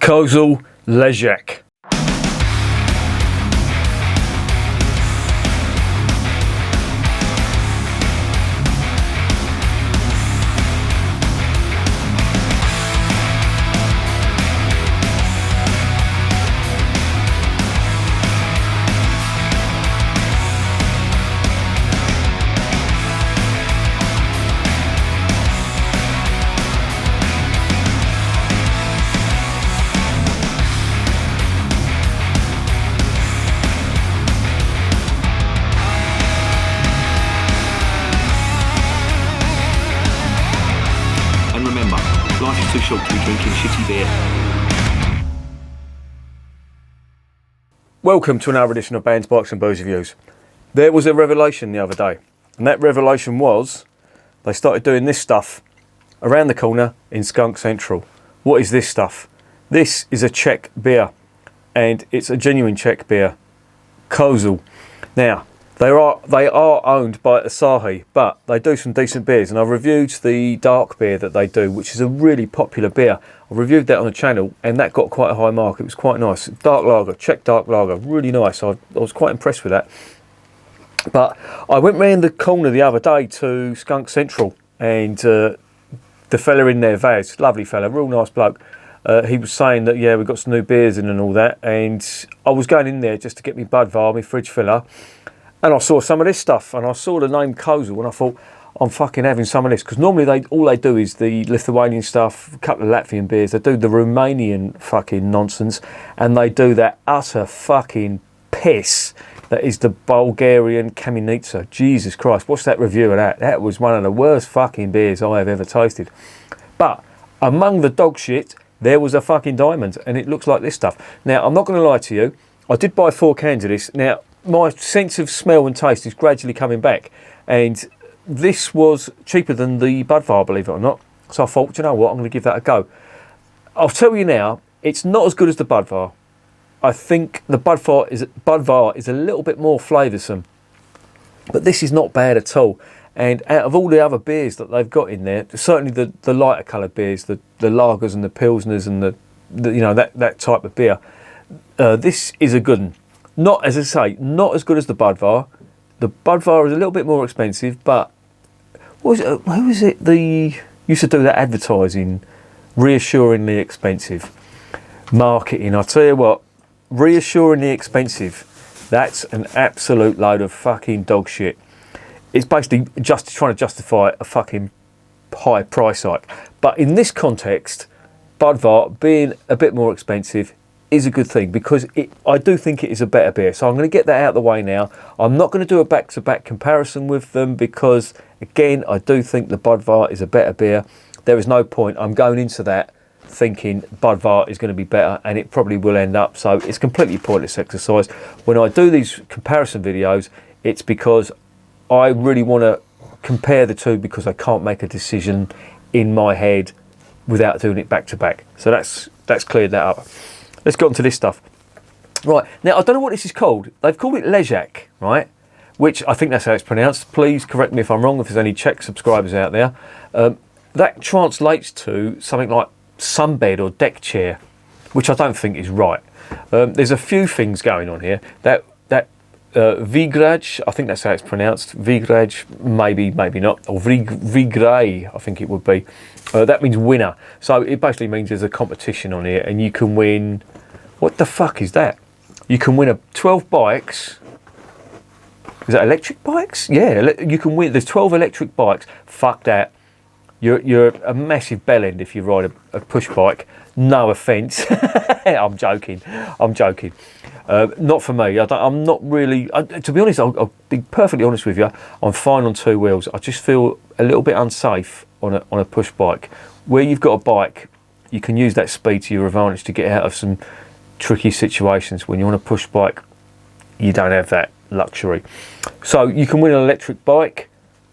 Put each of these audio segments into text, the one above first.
Kozel Lejek. Life is too short to be drinking shitty beer. Welcome to another edition of Bands, Bikes and Booze Reviews. There was a revelation the other day, and that revelation was they started doing this stuff around the corner in Skunk Central. What is this stuff? This is a Czech beer, and it's a genuine Czech beer, Kozel. Now, they are owned by Asahi, but they do some decent beers, and I've reviewed the dark beer that they do, which is a really popular beer. I reviewed that on the channel, and that got quite a high mark. It was quite nice. Dark lager, Czech dark lager, really nice. I was quite impressed with that. But I went round the corner the other day to Skunk Central, and the fella in there, Vaz, lovely fella, real nice bloke. He was saying that, yeah, we've got some new beers in and all that, and I was going in there just to get me Pivovar, my fridge filler. And I saw some of this stuff, and I saw the name Kozel, and I thought, I'm fucking having some of this. Because normally all they do is the Lithuanian stuff, a couple of Latvian beers. They do the Romanian fucking nonsense, and they do that utter fucking piss that is the Bulgarian Kamienica. Jesus Christ, watch that review of that. That was one of the worst fucking beers I have ever tasted. But among the dog shit, there was a fucking diamond, and it looks like this stuff. Now, I'm not going to lie to you. I did buy 4 cans of this. Now, my sense of smell and taste is gradually coming back, and this was cheaper than the Pivovar, believe it or not. So I thought, you know what, I'm going to give that a go. I'll tell you now, it's not as good as the Pivovar. I think the Pivovar is a little bit more flavoursome, but this is not bad at all. And out of all the other beers that they've got in there, certainly the lighter coloured beers, the lagers and the pilsners and the you know, that type of beer, this is a good one. Not, as I say, not as good as the Pivovar. The Pivovar is a little bit more expensive, but who was it? Used to do that advertising, reassuringly expensive marketing. I tell you what, reassuringly expensive. That's an absolute load of fucking dog shit. It's basically just trying to justify a fucking high price hike. But in this context, Pivovar being a bit more expensive is a good thing, because I do think it is a better beer. So I'm going to get that out of the way now. I'm not going to do a back-to-back comparison with them, because again, I do think the Pivovar is a better beer. There is no point. I'm going into that thinking Pivovar is going to be better, and it probably will end up. So it's completely pointless exercise. When I do these comparison videos, it's because I really want to compare the two, because I can't make a decision in my head without doing it back-to-back. So that's cleared that up. Let's get on to this stuff. Right, now I don't know what this is called. They've called it Lejek, right? Which I think that's how it's pronounced. Please correct me if I'm wrong, if there's any Czech subscribers out there. That translates to something like sunbed or deck chair, which I don't think is right. There's a few things going on here. That Vigraj, I think that's how it's pronounced. Vigraj, maybe not. Or Vigray, I think it would be. That means winner. So it basically means there's a competition on here, and you can win. What the fuck is that? You can win 12 bikes. Is that electric bikes? Yeah, you can win. There's 12 electric bikes. Fuck that. You're a massive bellend if you ride a push bike. No offence. I'm joking. Not for me. I'm not really. To be honest, I'll be perfectly honest with you. I'm fine on 2 wheels. I just feel a little bit unsafe on a push bike. Where you've got a bike, you can use that speed to your advantage to get out of some tricky situations. When you're on a push bike, you don't have that luxury. So you can win an electric bike.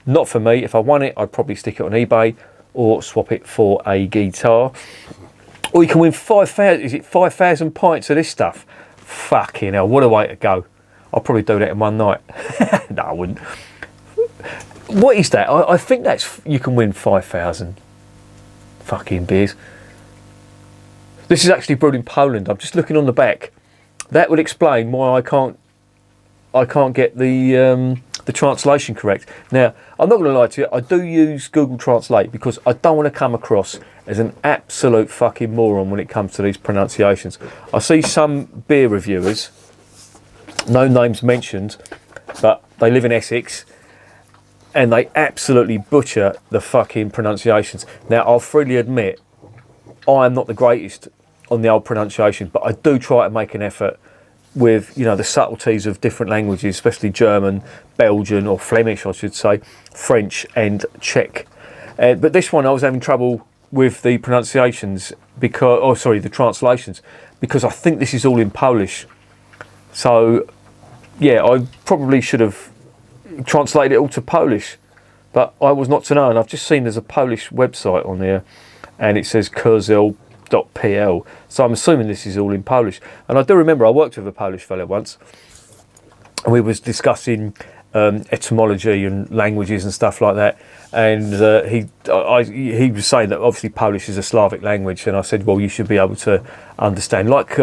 Not for me. If I won it, I'd probably stick it on eBay or swap it for a guitar. Or you can win 5,000. Is it 5,000 pints of this stuff? Fucking hell! What a way to go. I'll probably do that in one night. No, I wouldn't. What is that? I think that's, you can win 5,000 fucking beers. This is actually brewed in Poland. I'm just looking on the back. That would explain why I can't get the translation correct. Now, I'm not going to lie to you. I do use Google Translate because I don't want to come across as an absolute fucking moron when it comes to these pronunciations. I see some beer reviewers, no names mentioned, but they live in Essex, and they absolutely butcher the fucking pronunciations. Now, I'll freely admit, I am not the greatest on the old pronunciation, but I do try to make an effort with, you know, the subtleties of different languages, especially German, Belgian, or Flemish, I should say, French and Czech. But this one, I was having trouble with the pronunciations because, the translations, because I think this is all in Polish. So, yeah, I probably should have translated it all to Polish, but I was not to know. And I've just seen there's a Polish website on there, and it says Kozel.pl. So I'm assuming this is all in Polish. And I do remember I worked with a Polish fellow once, and we was discussing etymology and languages and stuff like that. And he was saying that obviously Polish is a Slavic language, and I said, well, you should be able to understand, like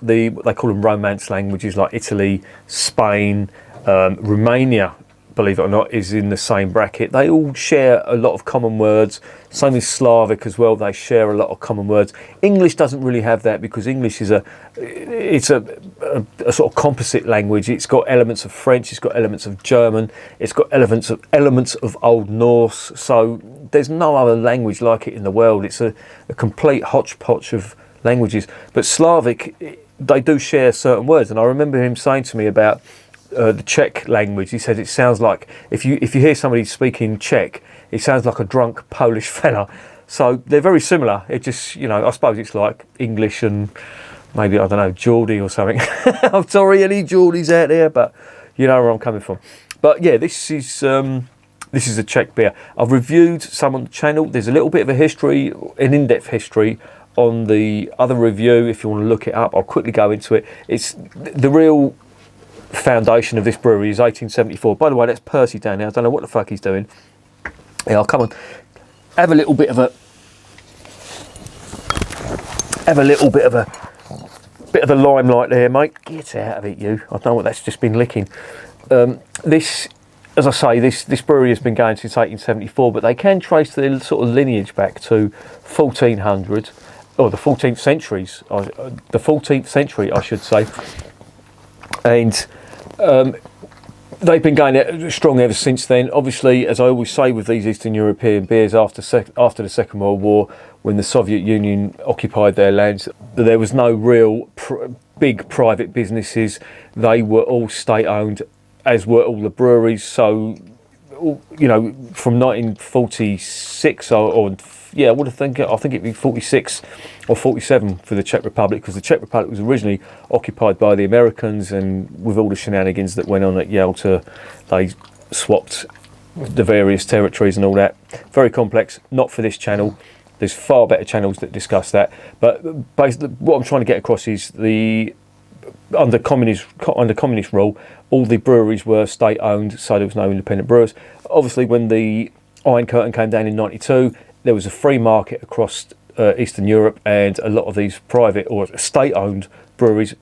they call them Romance languages, like Italy, Spain, Romania, believe it or not, is in the same bracket. They all share a lot of common words. Same as Slavic as well. They share a lot of common words. English doesn't really have that because English is a sort of composite language. It's got elements of French. It's got elements of German. It's got elements of Old Norse. So there's no other language like it in the world. It's a complete hodgepodge of languages. But Slavic, they do share certain words. And I remember him saying to me about the Czech language. He said it sounds like, if you hear somebody speaking Czech, it sounds like a drunk Polish fella. So they're very similar. It just, you know, I suppose it's like English and maybe, I don't know, Geordie or something. I'm sorry, any Geordies out there, but you know where I'm coming from. But yeah, this is a Czech beer. I've reviewed some on the channel. There's a little bit of a history, an in-depth history on the other review. If you want to look it up, I'll quickly go into it. It's the real foundation of this brewery is 1874. By the way, that's Percy down there. I don't know what the fuck he's doing. Yeah, I'll come on. Have a little bit of a limelight there, mate. Get out of it, you. I don't know what that's just been licking. This, as I say, this brewery has been going since 1874, but they can trace the sort of lineage back to 1400, or the 14th centuries, the 14th century, I should say. And they've been going strong ever since then. Obviously, as I always say with these Eastern European beers, after the Second World War, when the Soviet Union occupied their lands, there was no real big private businesses. They were all state-owned, as were all the breweries. So, you know, from 1946 I think it'd be 46 or 47 for the Czech Republic, because the Czech Republic was originally occupied by the Americans, and with all the shenanigans that went on at Yalta, they swapped the various territories and all that. Very complex, not for this channel. There's far better channels that discuss that. But basically, what I'm trying to get across is under communist rule, all the breweries were state-owned, so there was no independent brewers. Obviously, when the Iron Curtain came down in 92, there was a free market across Eastern Europe, and a lot of these private or state-owned breweries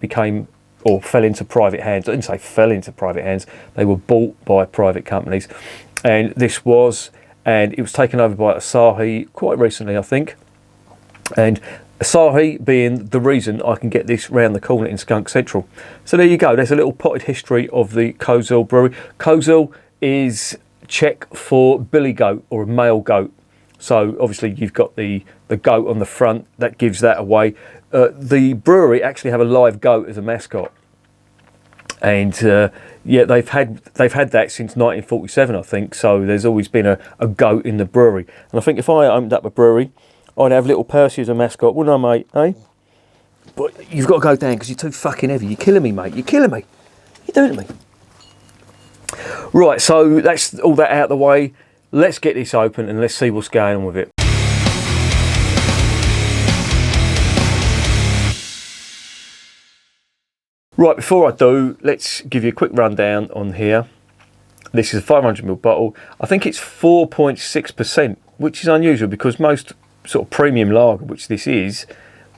fell into private hands. I didn't say fell into private hands. They were bought by private companies. And it was taken over by Asahi quite recently, I think. And Asahi being the reason I can get this round the corner in Skunk Central. So there you go. There's a little potted history of the Kozel brewery. Kozel is Czech for billy goat, or a male goat. So obviously you've got the goat on the front, that gives that away. The brewery actually have a live goat as a mascot, and they've had that since 1947, I think. So there's always been a goat in the brewery, and I think if I opened up a brewery, I'd have little Percy as a mascot, wouldn't I, mate? Eh? But you've got to go down because you're too fucking heavy. You're killing me, mate. You're killing me. You're doing it to me. Right, so that's all that out of the way. Let's get this open and let's see what's going on with it. Right, before I do, let's give you a quick rundown on here. This is a 500ml bottle. I think it's 4.6%, which is unusual because most sort of premium lager, which this is,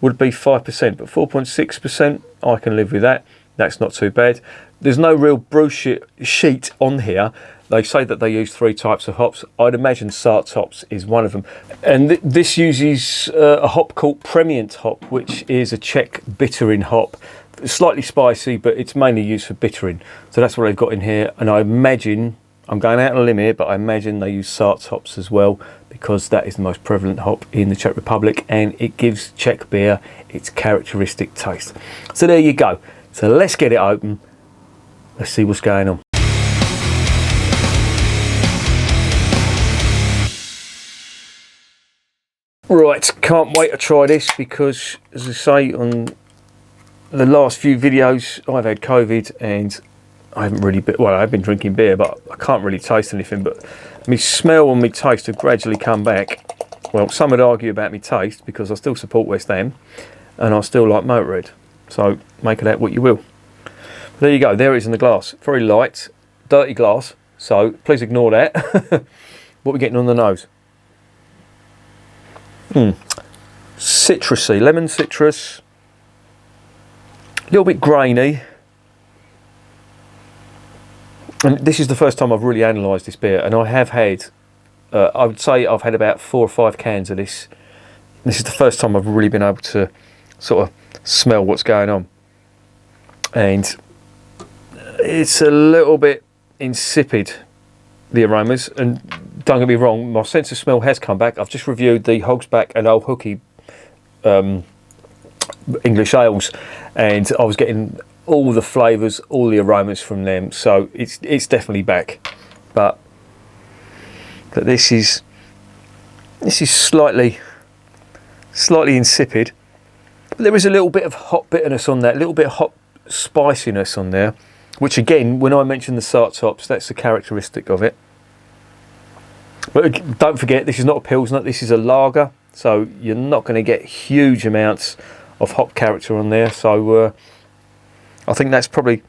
would be 5%, but 4.6%, I can live with that. That's not too bad. There's no real brew sheet on here. They say that they use 3 types of hops. I'd imagine Sart's hops is one of them. And this uses a hop called Premiant hop, which is a Czech bittering hop. It's slightly spicy, but it's mainly used for bittering. So that's what they've got in here. And I imagine, I'm going out on a limb here, but I imagine they use Sart's hops as well, because that is the most prevalent hop in the Czech Republic, and it gives Czech beer its characteristic taste. So there you go. So let's get it open. Let's see what's going on. Right, can't wait to try this, because as I say, on the last few videos I've had COVID and I haven't really been, well, I've been drinking beer, but I can't really taste anything. But my smell and my taste have gradually come back. Well, some would argue about my taste, because I still support West Ham and I still like Motorhead. So make of that what you will. There you go, there it is in the glass. Very light, dirty glass, so please ignore that. What are we getting on the nose? Citrusy, lemon citrus, a little bit grainy. And this is the first time I've really analysed this beer, and I have had, I would say I've had about 4 or 5 cans of this. This is the first time I've really been able to sort of smell what's going on. And it's a little bit insipid, the aromas, and don't get me wrong, my sense of smell has come back. I've just reviewed the Hogsback and Old Hooky English ales, and I was getting all the flavours, all the aromas from them, so it's definitely back. But this is slightly insipid. But there is a little bit of hot bitterness on that, a little bit of hot spiciness on there, which again, when I mentioned the Sart's hops, that's the characteristic of it. But don't forget, this is not a Pilsner, this is a lager, so you're not going to get huge amounts of hop character on there. So I think that's probably,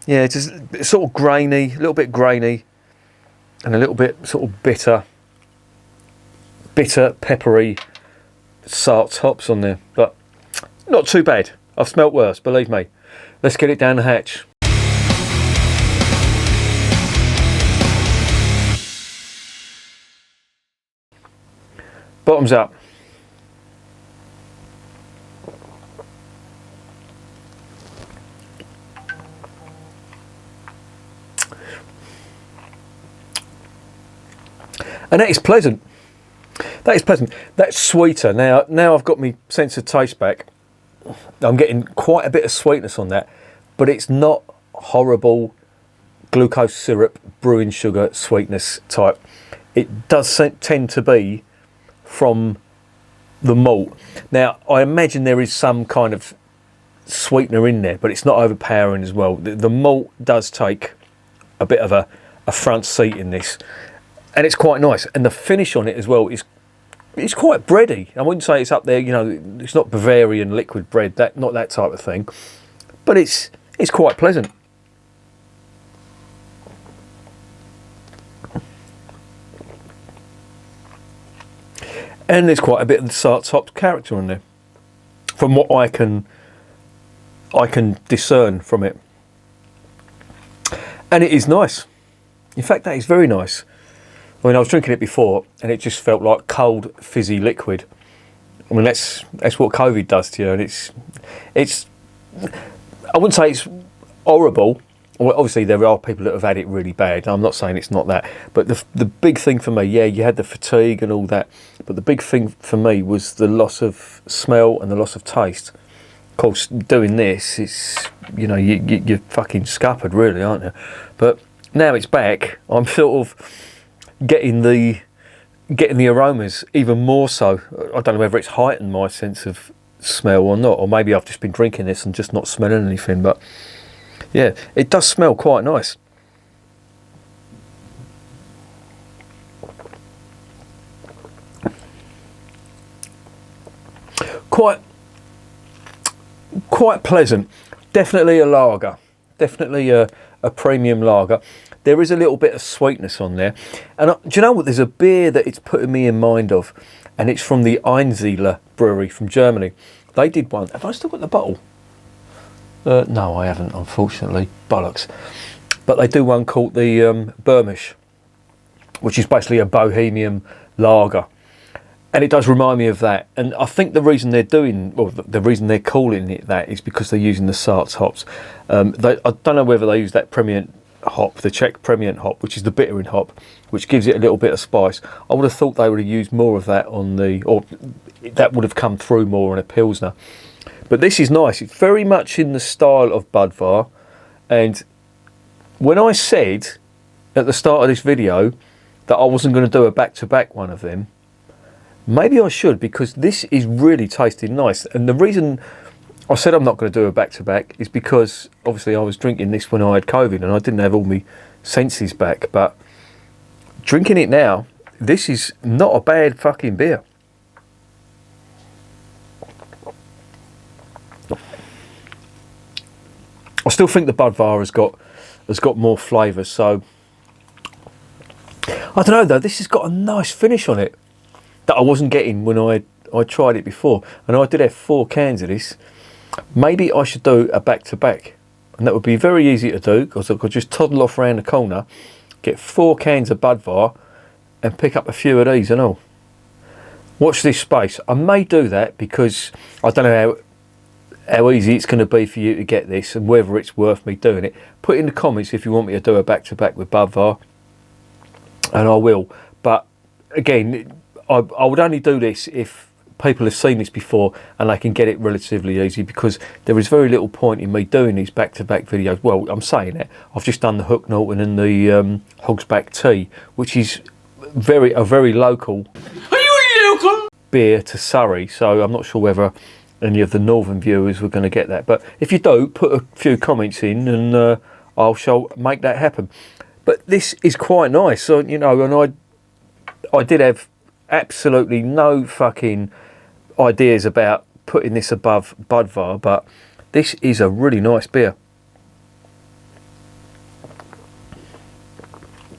yeah, just sort of grainy, a little bit grainy, and a little bit sort of bitter, peppery Sart's hops on there. But not too bad. I've smelt worse, believe me. Let's get it down the hatch. Bottoms up. And that is pleasant. That is pleasant. That's sweeter. Now I've got my sense of taste back. I'm getting quite a bit of sweetness on that, but it's not horrible glucose syrup, brewing sugar sweetness type. It does tend to be from the malt. Now, I imagine there is some kind of sweetener in there, but it's not overpowering as well. The malt does take a bit of a front seat in this, and it's quite nice. And the finish on it as well is quite bready. I wouldn't say it's up there, you know, it's not Bavarian liquid bread, not that type of thing, but it's quite pleasant. And there's quite a bit of the Sart's hop character on there, from what I can discern from it. And it is nice. In fact, that is very nice. I mean, I was drinking it before, and it just felt like cold, fizzy liquid. I mean, that's what COVID does to you, and it's. I wouldn't say it's horrible. Well, obviously, there are people that have had it really bad. I'm not saying it's not that, but the big thing for me, yeah, you had the fatigue and all that, but the big thing for me was the loss of smell and the loss of taste. Of course, doing this, it's, you know, you're fucking scuppered, really, aren't you? But now it's back. I'm sort of getting the aromas even more so. I don't know whether it's heightened my sense of smell or not, or maybe I've just been drinking this and just not smelling anything, but yeah, it does smell quite nice. Quite pleasant. Definitely a lager. Definitely a premium lager. There is a little bit of sweetness on there. And do you know what? There's a beer that it's putting me in mind of, and it's from the Einzieler Brewery from Germany. They did one. Have I still got the bottle? No, I haven't, unfortunately. Bollocks. But they do one called the Burmish, which is basically a bohemian lager. And it does remind me of that. And I think the reason they're doing, or the reason they're calling it that, is because they're using the Sarts hops. I don't know whether they use that Premiant hop, the Czech Premiant hop, which is the bittering hop, which gives it a little bit of spice. I would have thought they would have used more of that on the, or that would have come through more on a Pilsner. But this is nice. It's very much in the style of Pivovar. And when I said at the start of this video that I wasn't going to do a back-to-back one of them, maybe I should, because this is really tasting nice. And the reason I said I'm not going to do a back-to-back is because obviously I was drinking this when I had COVID and I didn't have all my senses back. But drinking it now, this is not a bad fucking beer. I still think the Pivovar has got more flavour. So I don't know though. This has got a nice finish on it that I wasn't getting when I tried it before. And I did have 4 cans of this. Maybe I should do a back-to-back. And that would be very easy to do, because I could just toddle off around the corner, get 4 cans of Pivovar, and pick up a few of these and all. Watch this space. I may do that because I don't know how easy it's going to be for you to get this and whether it's worth me doing it. Put in the comments if you want me to do a back-to-back with Pivovar, and I will. But again, I would only do this if people have seen this before and they can get it relatively easy, because there is very little point in me doing these back-to-back videos. Well, I'm saying that. I've just done the Hook Norton and the Hogsback Tea, which is a very local. Are you local? Beer to Surrey, so I'm not sure whether any of the northern viewers were going to get that. But if you do, put a few comments in and I shall make that happen. But this is quite nice. So, you know, and I did have absolutely no fucking ideas about putting this above Pivovar, but this is a really nice beer.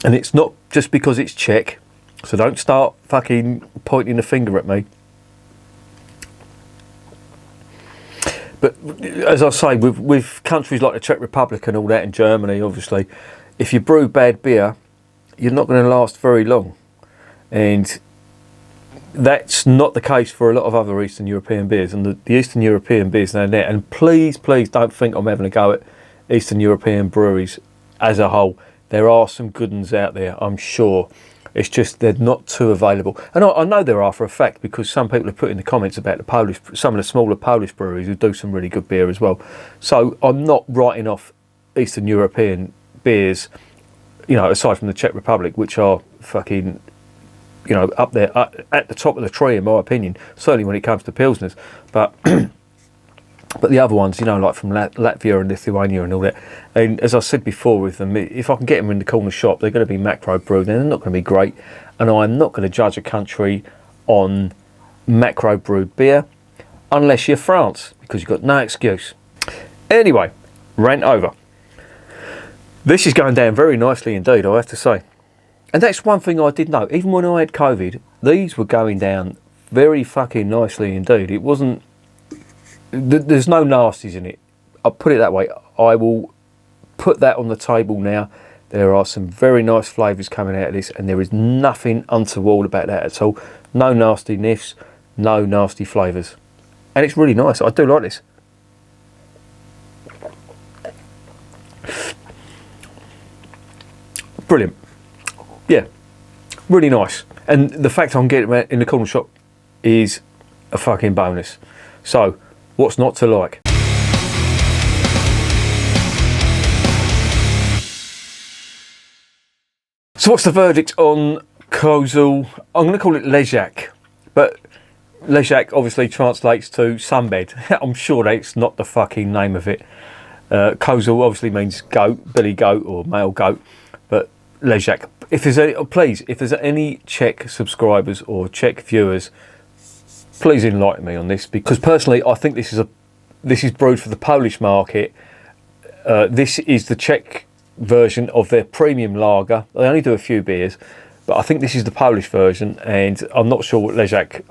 And it's not just because it's Czech, so don't start fucking pointing the finger at me. But as I say, with countries like the Czech Republic and all that, and Germany, obviously, if you brew bad beer, you're not going to last very long. And that's not the case for a lot of other Eastern European beers. And the Eastern European beers down there, and please don't think I'm having a go at Eastern European breweries as a whole. There are some good ones out there, I'm sure. It's just they're not too available. And I know there are for a fact, because some people have put in the comments about some of the smaller Polish breweries who do some really good beer as well. So I'm not writing off Eastern European beers, you know, aside from the Czech Republic, which are fucking, you know, up there at the top of the tree in my opinion, certainly when it comes to Pilsners. But but the other ones, you know, like from Latvia and Lithuania and all that, and as I said before with them, if I can get them in the corner shop, they're going to be macro brewed, and they're not going to be great. And I'm not going to judge a country on macro brewed beer unless you're France, because you've got no excuse. Anyway, rant over. This is going down very nicely indeed, I have to say. And that's one thing I did know. Even when I had COVID, these were going down very fucking nicely indeed. It wasn't... There's no nasties in it. I'll put it that way. I will put that on the table now. There are some very nice flavours coming out of this, and there is nothing untoward about that at all. No nasty niffs, no nasty flavours. And it's really nice. I do like this. Brilliant. Yeah, really nice. And the fact I'm getting it in the corner shop is a fucking bonus. So, what's not to like? So what's the verdict on Kozel? I'm going to call it Ležák, but Ležák obviously translates to sunbed. I'm sure that's not the fucking name of it. Kozel obviously means goat, billy goat or male goat, but Ležák. If there's any, please, if there's any Czech subscribers or Czech viewers, please enlighten me on this, because personally I think this is brewed for the Polish market. This is the Czech version of their premium lager. They only do a few beers. but I think this is the Polish version, and I'm not sure what Leżak.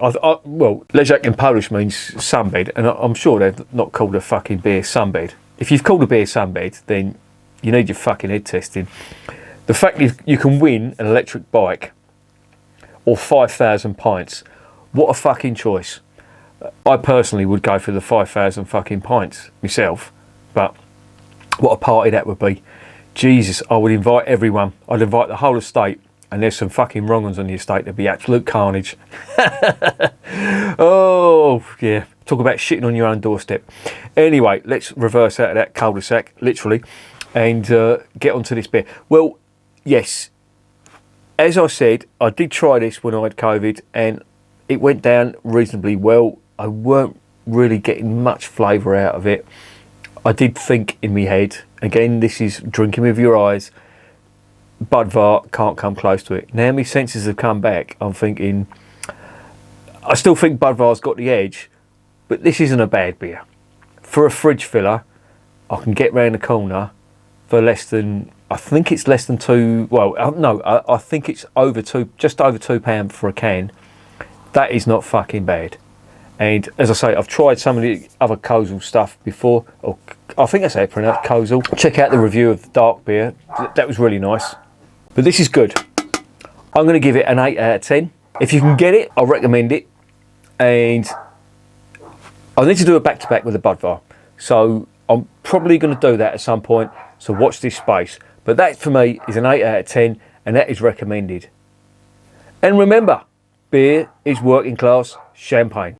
Well, Leżak in Polish means sunbed, and I'm sure they've not called a fucking beer sunbed. If you've called a beer sunbed, then you need your fucking head testing. The fact you can win an electric bike or 5,000 pints, what a fucking choice. I personally would go for the 5,000 fucking pints myself, but what a party that would be. Jesus, I would invite everyone. I'd invite the whole estate, and there's some fucking wrong ones on the estate. There'd be absolute carnage. Oh, yeah. Talk about shitting on your own doorstep. Anyway, let's reverse out of that cul-de-sac, literally, and get onto this beer. Well, yes, as I said, I did try this when I had COVID, and it went down reasonably well. I weren't really getting much flavour out of it. I did think in my head, again, this is drinking with your eyes, Pivovar can't come close to it. Now my senses have come back, I'm thinking, I still think Pivovar's got the edge, but this isn't a bad beer. For a fridge filler, I can get round the corner for less than, I think it's less than two, well, no, I think it's over two, just over £2 for a can. That is not fucking bad. And as I say, I've tried some of the other Kozel stuff before. Or I think that's how it's pronounced, Kozel. Check out the review of the dark beer. That was really nice. But this is good. I'm going to give it an 8 out of 10. If you can get it, I'll recommend it. And I need to do a back-to-back with the Pivovar. So I'm probably going to do that at some point. So watch this space. But that, for me, is an 8 out of 10. And that is recommended. And remember, beer is working class champagne.